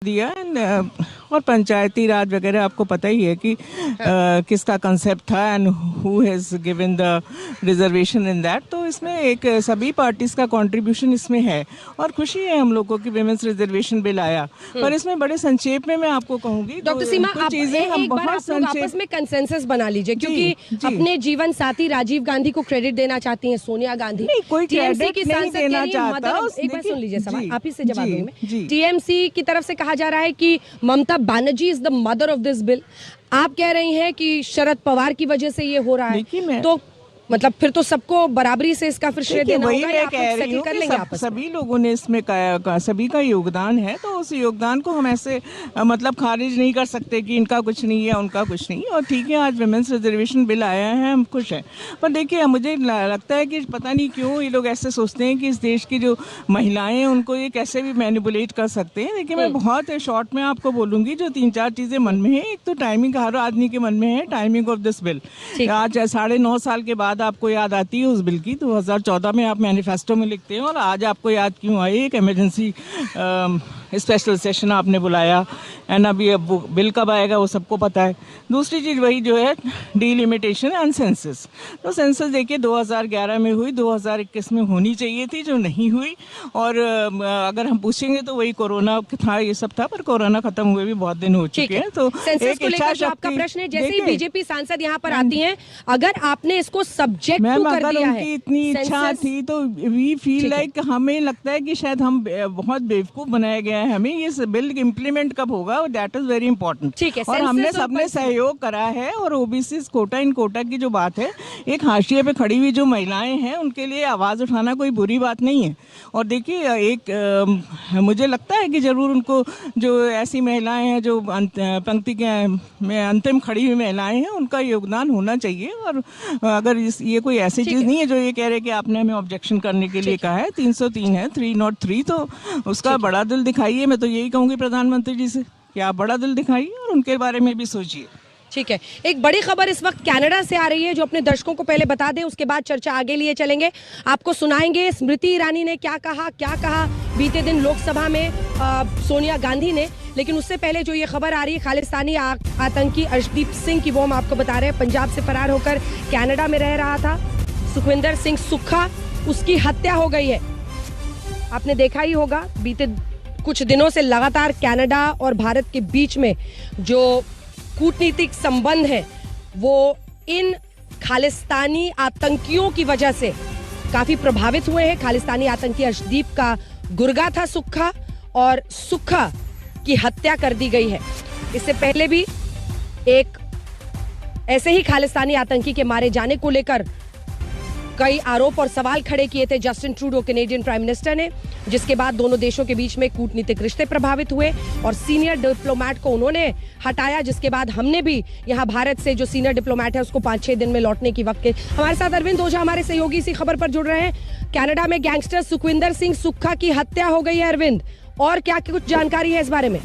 दिया और पंचायती राज वगैरह आपको पता ही है कि किसका कंसेप्ट था and who has given the reservation in that. तो इसमें एक सभी पार्टीज का कंट्रीब्यूशन इसमें है और खुशी है हम लोग को कि विमेंस रिजर्वेशन बिल आया। पर इसमें बड़े संक्षेप में मैं आपको कहूंगी डॉक्टर सीमा, आप एक बार आप लोग आपस में कंसेंसस बना लीजिए, क्योंकि अपने जीवन साथी राजीव गांधी को क्रेडिट देना चाहती हैं सोनिया गांधी। कोई टीएमसी की नहीं देना चाहता। एक बार सुन लीजिए सवाल, आप ही से जवाब दूंगी। टीएमसी की तरफ से कहा जा रहा है कि Mamata Banerjee is the mother of this bill. आप कह रही हैं कि शरद पवार की वजह से ये हो रहा है, तो मतलब फिर तो सबको बराबरी से इसका फिर श्रेय देना होगा या आप सेटल कर लेंगे आपस में? सभी लोगों ने इसमें सभी का योगदान है, तो उस योगदान को हम ऐसे मतलब खारिज नहीं कर सकते कि इनका कुछ नहीं है उनका कुछ नहीं। और ठीक है, आज विमेंस रिजर्वेशन बिल आया है, हम खुश हैं। पर देखिए, मुझे लगता है कि पता नहीं क्यों ये लोग ऐसे सोचते हैं कि इस देश की जो महिलाएं हैं उनको ये कैसे भी मैनिपुलेट कर सकते हैं। देखिए, मैं बहुत शॉर्ट में आपको बोलूंगी जो 3-4 चीजें मन में है। एक तो टाइमिंग हर आदमी के मन में है, टाइमिंग ऑफ दिस बिल। आज 9.5 साल के बाद आपको याद आती है उस बिल की। 2014 में आप मैनिफेस्टो में लिखते हैं और आज आपको याद क्यों आई? एक इमरजेंसी स्पेशल सेशन आपने बुलाया एंड अभी अब बिल कब आएगा वो सबको पता है। दूसरी चीज़ वही जो है डिलिमिटेशन एंड सेंसस। तो सेंसस देखिए 2011 में हुई, 2021 में होनी चाहिए थी, जो नहीं हुई। और अगर हम पूछेंगे तो वही कोरोना था, ये सब था, पर कोरोना खत्म हुए भी बहुत दिन हो चुके हैं। तो सेंसस को लेकर जो आपका प्रश्न है, जैसे ही बीजेपी सांसद यहाँ पर आती हैं, अगर आपने इसको सब्जेक्ट टू कर दिया है, उनकी इतनी इच्छा थी तो वी फील लाइक, हमें लगता है कि शायद हम बहुत बेवकूफ बनाया गया है। हमें ये बिल इम्प्लीमेंट कब होगा, दैट इज वेरी इंपॉर्टेंट। और हमने सबने सहयोग करा है। और ओबीसी कोटा इन कोटा की जो बात है, एक हाशिए पे खड़ी हुई जो महिलाएं हैं उनके लिए आवाज उठाना कोई बुरी बात नहीं है। और देखिए, एक मुझे लगता है कि जरूर उनको जो ऐसी महिलाएं हैं जो पंक्ति के में अंतिम खड़ी हुई महिलाएं हैं, उनका योगदान होना चाहिए। और अगर ये कोई ऐसी चीज नहीं है जो ये कह रहे कि आपने हमें ऑब्जेक्शन करने के लिए कहा है। 303 है, 303, तो उसका बड़ा दिल दिखाइए। मैं तो यही कहूंगी प्रधानमंत्री जी से कि आप बड़ा दिल दिखाइए और उनके बारे में भी सोचिए। ठीक है, एक बड़ी खबर इस वक्त कनाडा से आ रही है जो अपने दर्शकों को पहले बता दें, उसके बाद चर्चा आगे लिए चलेंगे। आपको सुनाएंगे स्मृति ईरानी ने क्या कहा बीते दिन लोकसभा में सोनिया गांधी ने। लेकिन उससे पहले जो ये खबर आ रही है खालिस्तानी आतंकी अर्शदीप सिंह की, वो हम आपको बता रहे हैं। पंजाब से फरार होकर कनाडा में रह रहा था सुखविंदर सिंह सुक्खा, उसकी हत्या हो गई है। आपने देखा ही होगा बीते कुछ दिनों से लगातार कनाडा और भारत के बीच में जो कूटनीतिक संबंध है वो इन खालिस्तानी आतंकियों की वजह से काफी प्रभावित हुए हैं। खालिस्तानी आतंकी अर्शदीप का गुर्गा था सुक्खा, और सुक्खा की हत्या कर दी गई है। इससे पहले भी एक ऐसे ही खालिस्तानी आतंकी के मारे जाने को लेकर कई आरोप और सवाल खड़े किए थे Justin Trudeau Canadian prime minister ने, जिसके बाद दोनों देशों के बीच में कूटनीतिक रिश्ते प्रभावित हुए और सीनियर डिप्लोमेट को उन्होंने हटाया। जिसके बाद हमने भी यहाँ भारत से जो सीनियर डिप्लोमेट है उसको 5-6 दिन में लौटने की वक्त के। हमारे साथ अरविंद ओझा हमारे सहयोगी इसी खबर पर जुड़ रहे हैं। कनाडा में गैंगस्टर सुखविंदर सिंह सुक्खा की हत्या हो गई है अरविंद, और क्या कुछ जानकारी है इस बारे में?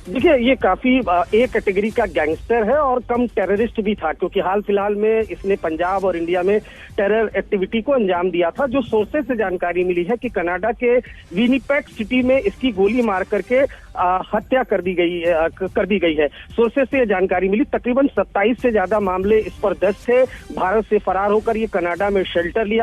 देखिए, ये काफी एक कैटेगरी का गैंगस्टर है और कम टेररिस्ट भी था, क्योंकि हाल फिलहाल में इसने पंजाब और इंडिया में टेरर एक्टिविटी को अंजाम दिया था। जो सोर्सेस से जानकारी मिली है कि कनाडा के विनिपेग सिटी में इसकी गोली मार करके हत्या कर दी गई है। सोर्सेस से जानकारी मिली। तकरीबन 27 से ज्यादा मामले इस पर दर्ज थे। भारत से फरार होकर ये कनाडा में शेल्टर लिया।